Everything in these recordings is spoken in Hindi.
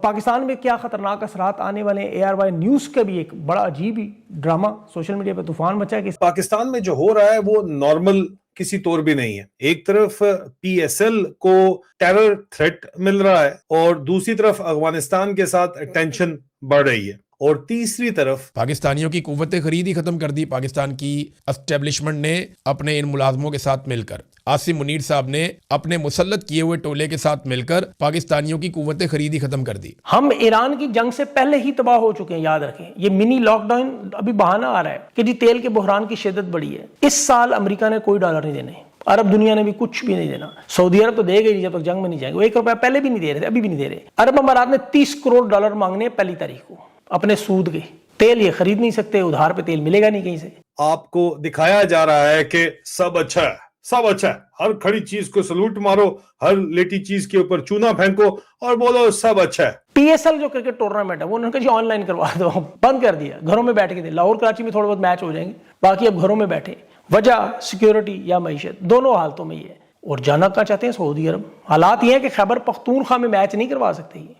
पाकिस्तान में क्या खतरनाक असरात आने वाले हैं, ARY न्यूज का भी एक बड़ा अजीब ही ड्रामा सोशल मीडिया पे तूफान मचा है कि पाकिस्तान में जो हो रहा है वो नॉर्मल किसी तौर भी नहीं है। एक तरफ PSL को टेरर थ्रेट मिल रहा है और दूसरी तरफ अफगानिस्तान के साथ टेंशन बढ़ रही है और तीसरी तरफ पाकिस्तानियों की कुव्वत खरीद ही खत्म कर दी पाकिस्तान की एस्टेब्लिशमेंट ने अपने इन मुलाजमों के साथ मिलकर। आसिम मुनीर साहब ने अपने मुसल्लत किए हुए टोले के साथ मिलकर पाकिस्तानियों की कुव्वत खरीद ही खत्म कर दी। हम ईरान की जंग से पहले ही तबाह हो चुके हैं, याद रखें। ये मिनी लॉकडाउन अभी बहाना आ रहा है कि जी तेल के बहरान की शिद्दत बढ़ी है। इस साल अमेरिका ने कोई डॉलर नहीं देने, अरब दुनिया ने भी कुछ भी नहीं देना। सऊदी अरब तो देगा ही नहीं जब तक जंग में नहीं जाएंगे। वो ₹1 पहले भी नहीं दे रहे थे, अभी भी नहीं दे रहे। अरब अमारात ने $30 करोड़ मांगने हैं पहली तारीख को अपने सूद के। तेल ये खरीद नहीं सकते, उधार पे तेल मिलेगा नहीं कहीं से। आपको दिखाया जा रहा है कि सब अच्छा है, सब अच्छा है। हर खड़ी चीज को सलूट मारो, हर लेटी चीज के ऊपर चूना फेंको और बोलो सब अच्छा है। PSL जो क्रिकेट टूर्नामेंट है वो उन्होंने कहा ऑनलाइन करवा दो, बंद कर दिया। घरों में बैठ के थे, लाहौर कराची में थोड़े बहुत मैच हो जाएंगे, बाकी अब घरों में बैठे। वजह सिक्योरिटी या मईशत, दोनों हालतों में ये है। और जाना क्या चाहते हैं सऊदी अरब। हालात ये है कि खैबर पख्तूनख्वा में मैच नहीं करवा सकते ये।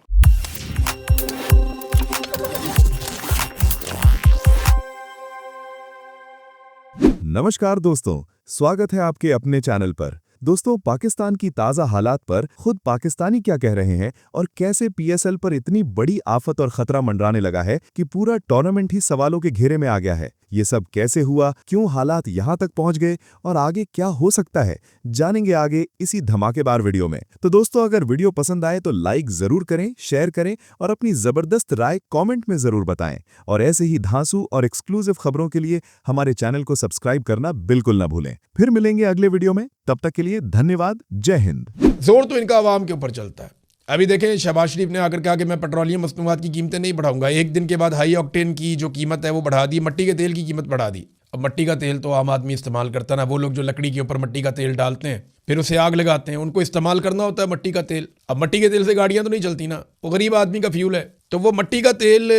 नमस्कार दोस्तों, स्वागत है आपके अपने चैनल पर। दोस्तों, पाकिस्तान की ताज़ा हालात पर खुद पाकिस्तानी क्या कह रहे हैं और कैसे PSL पर इतनी बड़ी आफत और खतरा मंडराने लगा है कि पूरा टूर्नामेंट ही सवालों के घेरे में आ गया है। ये सब कैसे हुआ, क्यों हालात यहाँ तक पहुँच गए और आगे क्या हो सकता है, जानेंगे आगे इसी धमाकेदार वीडियो में। तो दोस्तों, अगर वीडियो पसंद आए तो लाइक जरूर करें, शेयर करें और अपनी जबरदस्त राय कमेंट में जरूर बताएं। और ऐसे ही धांसू और एक्सक्लूसिव खबरों के लिए हमारे चैनल को सब्सक्राइब करना बिल्कुल ना भूलें। फिर मिलेंगे अगले वीडियो में, तब तक के लिए धन्यवाद। जय हिंद। जोर तो इनका आवाम के ऊपर चलता है। अभी देखें, शहबाज शरीफ ने आकर कहा कि मैं पेट्रोलियम मसनूआत की कीमतें नहीं बढ़ाऊंगा। एक दिन के बाद हाई ऑक्टेन की जो कीमत है वो बढ़ा दी, मट्टी के तेल की कीमत बढ़ा दी। अब मट्टी का तेल तो आम आदमी इस्तेमाल करता ना, वो लोग जो लकड़ी के ऊपर मट्टी का तेल डालते हैं फिर उसे आग लगाते हैं, उनको इस्तेमाल करना होता है मट्टी का तेल। अब मट्टी के तेल से गाड़ियां तो नहीं चलती ना, वो गरीब आदमी का फ्यूल है। तो वो मट्टी का तेल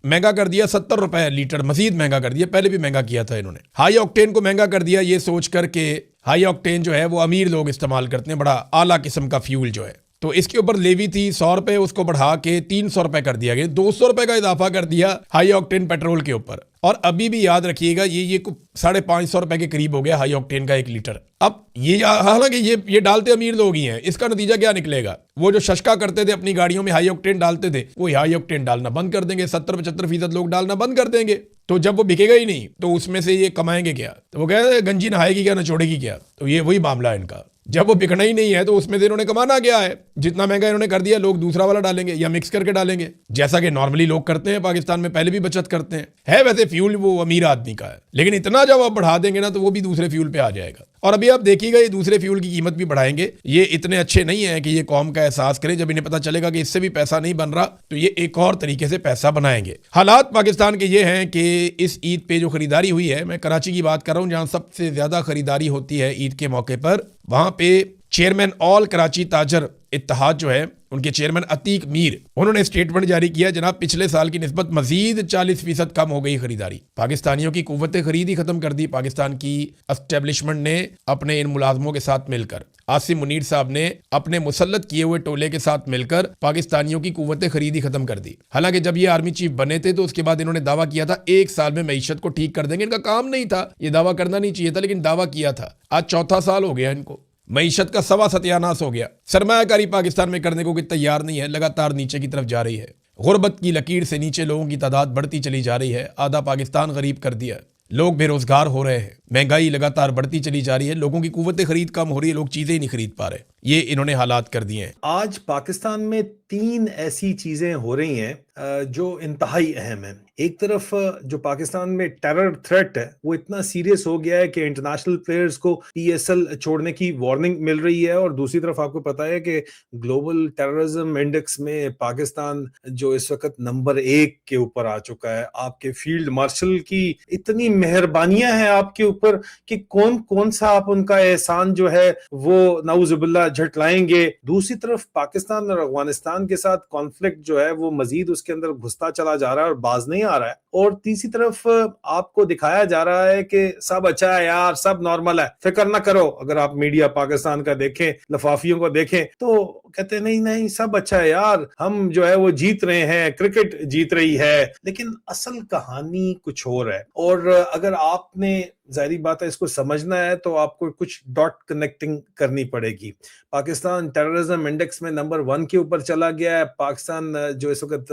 महंगा कर दिया, ₹70 लीटर, मजीद महंगा कर दिया। पहले भी महंगा किया था इन्होंने। हाई ऑक्टेन को महंगा कर दिया ये सोच करके हाई ऑक्टेन जो है वो अमीर लोग इस्तेमाल करते हैं, बड़ा आला किस्म का फ्यूल जो है। तो इसके ऊपर लेवी थी ₹100, उसको बढ़ा के ₹300 कर दिया गया। ₹200 का इजाफा कर दिया हाई ऑक्टेन पेट्रोल के ऊपर। और अभी भी याद रखिएगा ये ₹550 के करीब हो गया हाई ऑक्टेन का 1 लीटर। अब ये हालांकि ये डालते अमीर लोग ही हैं। इसका नतीजा क्या निकलेगा? वो जो शशका करते थे अपनी गाड़ियों में हाई ऑक्टेन डालते थे, वो हाई ऑक्टेन डालना बंद कर देंगे। 70-75% लोग डालना बंद कर देंगे। तो जब वो बिकेगा ही नहीं तो उसमें से ये कमाएंगे क्या? तो वो कहते हैं गंजी नहाएगी क्या, नचोड़ेगी क्या। तो ये वही मामला है इनका। जब वो बिकना ही नहीं है तो उसमें से इन्होंने कमाना क्या है? जितना महंगा इन्होंने कर दिया, लोग दूसरा वाला डालेंगे या मिक्स करके डालेंगे, जैसा कि नॉर्मली लोग करते हैं। पाकिस्तान में पहले भी बचत करते हैं। है वैसे फ्यूल वो अमीर आदमी का है, लेकिन इतना जब आप बढ़ा देंगे ना तो वो भी दूसरे फ्यूल पे आ जाएगा। और अभी आप देखिएगा ये दूसरे फ्यूल की कीमत भी बढ़ाएंगे। ये इतने अच्छे नहीं है कि ये कौम का एहसास करे। जब इन्हें पता चलेगा कि इससे भी पैसा नहीं बन रहा तो ये एक और तरीके से पैसा बनाएंगे। हालात पाकिस्तान के ये हैं कि इस ईद पे जो खरीदारी हुई है, मैं कराची की बात कर रहा हूँ जहाँ सबसे ज्यादा खरीदारी होती है ईद के मौके पर, वहां पे चेयरमैन ऑल कराची ताजर इत्तेहाद जो है, उनके चेयरमैन अतीक मीर, उन्होंने स्टेटमेंट जारी किया, जनाब पिछले साल की निस्बत मजीद 40% कम हो गई खरीदारी। पाकिस्तानियों की कुव्वत खरीद ही खत्म कर दी पाकिस्तान की एस्टेब्लिशमेंट ने अपने इन मुलाजमों के साथ मिलकर। आसिम मुनीर साहब ने अपने मुसल्लत किए हुए टोले के साथ मिलकर पाकिस्तानियों की कुव्वत खरीद ही खत्म कर दी। हालांकि जब ये आर्मी चीफ बने थे तो उसके बाद इन्होंने दावा किया था 1 साल में मईशत को ठीक कर देंगे। इनका काम नहीं था, ये दावा करना नहीं चाहिए था, लेकिन दावा किया था। आज 4था साल हो गया इनको, मईशत का सवा सत्यानाश हो गया। सरमायाकारी पाकिस्तान में करने को कोई तैयार नहीं है, लगातार नीचे की तरफ जा रही है। गुर्बत की लकीर से नीचे लोगों की तादाद बढ़ती चली जा रही है। आधा पाकिस्तान गरीब कर दिया, लोग बेरोजगार हो रहे हैं, महंगाई लगातार बढ़ती चली जा रही है, लोगों की कुव्वत खरीद कम हो रही है, लोग चीजें ही नहीं खरीद पा रहे। ये इन्होंने हालात कर दिए हैं। आज पाकिस्तान में 3 ऐसी चीजें हो रही हैं जो इंतहाई अहम है। एक तरफ जो पाकिस्तान में टेरर थ्रेट है वो इतना सीरियस हो गया है कि इंटरनेशनल प्लेयर्स को PSL छोड़ने की वार्निंग मिल रही है। और दूसरी तरफ आपको पता है कि ग्लोबल टेररिज्म इंडेक्स में पाकिस्तान जो इस वक्त नंबर 1 के ऊपर आ चुका है। आपके फील्ड मार्शल की इतनी मेहरबानियां हैं आपके ऊपर कि कौन कौन सा आप उनका एहसान जो है वो नाउजुबिल्लाह झटलाएंगे। दूसरी तरफ पाकिस्तान और अफगानिस्तान के साथ कॉन्फ्लिक्ट जो है वो मजीद उसकी उसके अंदर घुसता चला जा रहा है और बाज नहीं आ रहा है, और तीसरी तरफ आपको दिखाया जा रहा है कि सब अच्छा है यार, सब नॉर्मल है, फिक्र ना करो। अगर आप मीडिया पाकिस्तान का देखें, लफाफियों को देखें, तो कहते हैं नहीं नहीं सब अच्छा है यार, हम जो है वो जीत रहे हैं, क्रिकेट जीत रही है। लेकिन असल कहानी कुछ और है, और अगर आपने, जाहिर बात है, इसको समझना है तो आपको कुछ डॉट कनेक्टिंग करनी पड़ेगी। पाकिस्तान टेररिज्म इंडेक्स में नंबर 1 के ऊपर चला गया है। पाकिस्तान जो इस वक्त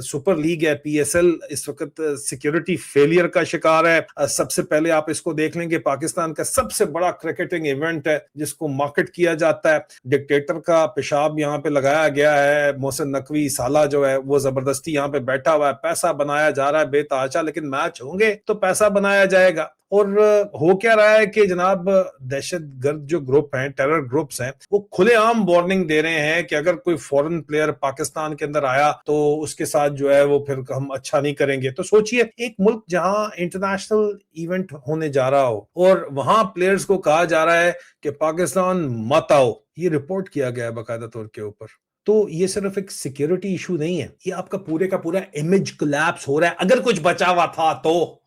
सुपर लीग है PSL, इस वक्त सिक्योरिटी फेलियर का शिकार है। सबसे पहले आप इसको देख लें कि पाकिस्तान का सबसे बड़ा क्रिकेटिंग इवेंट है जिसको मार्केट किया जाता है, डिक्टेटर का पेशाब यहाँ पे लगाया गया है। मोहसिन नकवी साला जो है वो जबरदस्ती यहाँ पे बैठा हुआ है, पैसा बनाया जा रहा है बेतहाशा, लेकिन मैच होंगे तो पैसा बनाया जाएगा। और हो क्या रहा है कि जनाब दहशतगर्द जो ग्रुप हैं, टेरर ग्रुप्स हैं, वो खुलेआम वार्निंग दे रहे हैं कि अगर कोई फॉरेन प्लेयर पाकिस्तान के अंदर आया तो उसके साथ जो है वो फिर हम अच्छा नहीं करेंगे। तो सोचिए, एक मुल्क जहां इंटरनेशनल इवेंट होने जा रहा हो और वहां प्लेयर्स को कहा जा रहा है कि पाकिस्तान मत आओ। ये रिपोर्ट किया गया है बाकायदा तौर के ऊपर। तो ये सिर्फ एक सिक्योरिटी इशू नहीं है, ये आपका पूरे का पूरा इमेज कोलैप्स हो रहा है। अगर कुछ बचा हुआ था तो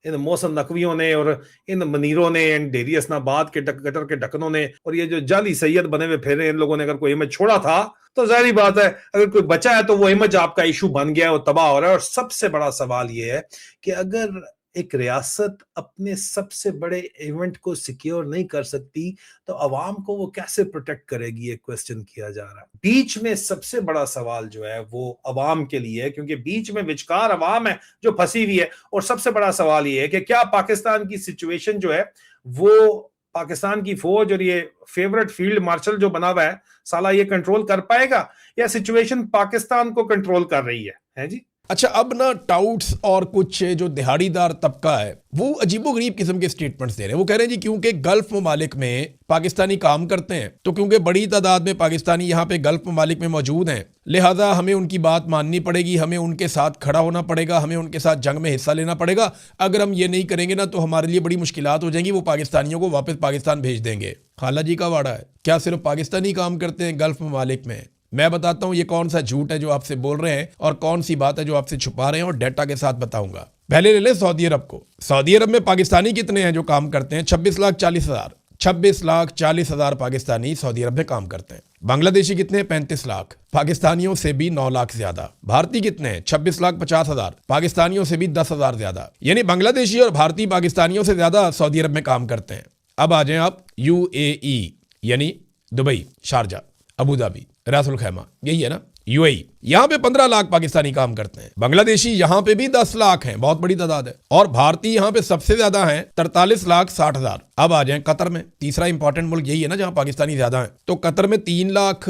इन मोहसिन नकवियों ने और इन मनीरों ने, इन डेरी हसनाबाद के गटर के ढक्कनों ने और ये जो जाली सैयद बने हुए फिर इन लोगों ने अगर कोई इमेज छोड़ा था तो जाहिर बात है अगर कोई बचा है तो वो इमेज आपका इशू बन गया है, वो तबाह हो रहा है। और सबसे बड़ा सवाल ये है कि अगर एक रियासत अपने सबसे बड़े इवेंट को सिक्योर नहीं कर सकती तो अवाम को वो कैसे प्रोटेक्ट करेगी, ये क्वेश्चन किया जा रहा है। बीच में सबसे बड़ा सवाल जो है वो अवाम के लिए है, क्योंकि बीच में विचकार अवाम है जो फंसी हुई है। और सबसे बड़ा सवाल ये है कि क्या पाकिस्तान की सिचुएशन जो है वो पाकिस्तान की फौज और ये फेवरेट फील्ड मार्शल जो बना हुआ है साला ये कंट्रोल कर पाएगा, या सिचुएशन पाकिस्तान को कंट्रोल कर रही है जी। अच्छा, अब ना टाउट्स और कुछ जो दिहाड़ीदार तबका है वो अजीबोगरीब किस्म के स्टेटमेंट्स दे रहे हैं। वो कह रहे हैं जी क्योंकि गल्फ ममालिक में पाकिस्तानी काम करते हैं, तो क्योंकि बड़ी तादाद में पाकिस्तानी यहाँ पे गल्फ ममालिक में मौजूद हैं, लिहाजा हमें उनकी बात माननी पड़ेगी, हमें उनके साथ खड़ा होना पड़ेगा, हमें उनके साथ जंग में हिस्सा लेना पड़ेगा। अगर हम ये नहीं करेंगे ना तो हमारे लिए बड़ी मुश्किलात हो जाएंगी, वो पाकिस्तानियों को वापस पाकिस्तान भेज देंगे। खाला जी का वाड़ा है, क्या सिर्फ पाकिस्तानी काम करते हैं गल्फ ममालिक में? मैं बताता हूं ये कौन सा झूठ है जो आपसे बोल रहे हैं और कौन सी बात है जो आपसे छुपा रहे हैं, और डेटा के साथ बताऊंगा। पहले ले लें सऊदी अरब को। सऊदी अरब में पाकिस्तानी कितने हैं जो काम करते हैं? 26,40,000। 26,40,000 पाकिस्तानी सऊदी अरब में काम करते हैं। बांग्लादेशी कितने हैं? 35 लाख। पाकिस्तानियों से भी 9 लाख ज्यादा। भारतीय कितने हैं? 26,50,000। पाकिस्तानियों से भी 10,000 ज्यादा। यानी बांग्लादेशी और भारतीय पाकिस्तानियों से ज्यादा सऊदी अरब में काम करते हैं। अब आ जाएं आप UAE, यानी दुबई, शारजा, अबू धाबी, रासुल खैमा, यही है ना UAE। यहाँ पे 15 लाख पाकिस्तानी काम करते हैं। बांग्लादेशी यहाँ पे भी 10 लाख हैं, बहुत बड़ी तादाद है। और भारतीय यहाँ पे सबसे ज्यादा हैं, 43,60,000। अब आ जाएं कतर में, तीसरा इंपॉर्टेंट मुल्क यही है ना जहाँ पाकिस्तानी ज्यादा हैं। तो कतर में 3 लाख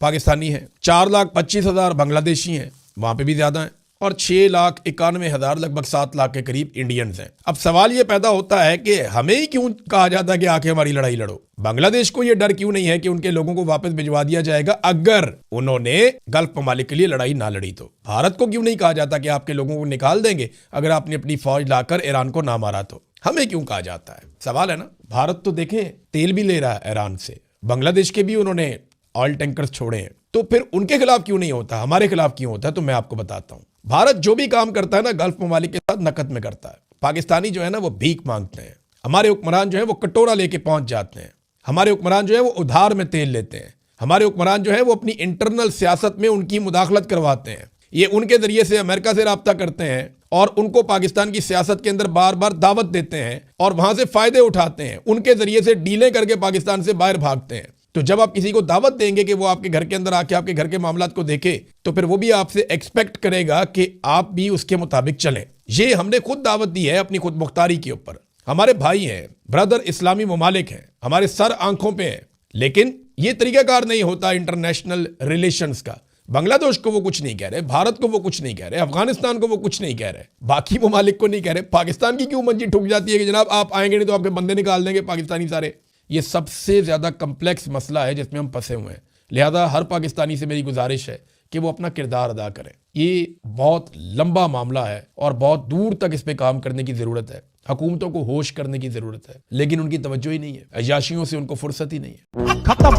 पाकिस्तानी हैं, 4,25,000 बांग्लादेशी हैं, वहां पे भी ज्यादा हैं, और 6,91,000 लगभग 7 लाख के करीब इंडियंस हैं। अब सवाल ये पैदा होता है कि हमें ही क्यों कहा जाता है कि आके हमारी लड़ाई लड़ो? बांग्लादेश को ये डर क्यों नहीं है कि उनके लोगों को वापस भिजवा दिया जाएगा अगर उन्होंने गल्फ ममालिक के लिए लड़ाई ना लड़ी? तो भारत को क्यों नहीं कहा जाता कि आपके लोगों को निकाल देंगे अगर आपने अपनी फौज लाकर ईरान को ना मारा? तो हमें क्यों कहा जाता है? सवाल है ना। भारत तो देखें तेल भी ले रहा है ईरान से, बांग्लादेश के भी उन्होंने ऑयल टैंकर्स छोड़े हैं, तो फिर उनके खिलाफ क्यों नहीं होता, हमारे खिलाफ क्यों होता है? तो मैं आपको बताता हूं। भारत जो भी काम करता है ना गल्फ ममालिक के साथ नकद में करता है। पाकिस्तानी जो है ना वो भीख मांगते हैं, हमारे हुक्मरान जो है वो कटोरा लेके पहुंच जाते हैं, हमारे हुक्मरान जो है वो उधार में तेल लेते हैं, हमारे हुक्मरान जो है वो अपनी इंटरनल सियासत में उनकी मुदाखलत करवाते हैं। ये उनके जरिए से अमेरिका से राब्ता करते हैं और उनको पाकिस्तान की सियासत के अंदर बार बार दावत देते हैं और वहां से फायदे उठाते हैं, उनके जरिए से डीलें करके पाकिस्तान से बाहर भागते हैं। तो जब आप किसी को दावत देंगे कि वो आपके घर के अंदर आके आपके घर के मामलात को देखे, तो फिर वो भी आपसे एक्सपेक्ट करेगा कि आप भी उसके मुताबिक चलें। ये हमने खुद दावत दी है अपनी खुद मुख्तारी के ऊपर। हमारे भाई हैं, ब्रदर इस्लामी ममालिक हैं, हमारे सर आंखों पे हैं, लेकिन ये तरीकाकार नहीं होता इंटरनेशनल रिलेशंस का। बांग्लादेश को वो कुछ नहीं कह रहे, भारत को वो कुछ नहीं कह रहे, अफगानिस्तान को वो कुछ नहीं कह रहे, बाकी ममालिक को नहीं कह रहे। पाकिस्तान की क्यों मंजी ठुक जाती है कि जनाब आप आएंगे नहीं तो आपके बंदे निकाल देंगे पाकिस्तानी सारे? ये सबसे ज्यादा कंप्लेक्स मसला है जिसमें हम फंसे हुए हैं। लिहाजा हर पाकिस्तानी से मेरी गुजारिश है कि वो अपना किरदार अदा करें। ये बहुत लंबा मामला है और बहुत दूर तक इस पे काम करने की जरूरत है। हुकूमतों को होश करने की जरूरत है, लेकिन उनकी तवज्जो ही नहीं है, अय्याशियों से उनको फुर्सत ही नहीं है। खत्म।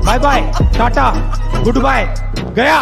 Bye bye. Bye tata goodbye गया।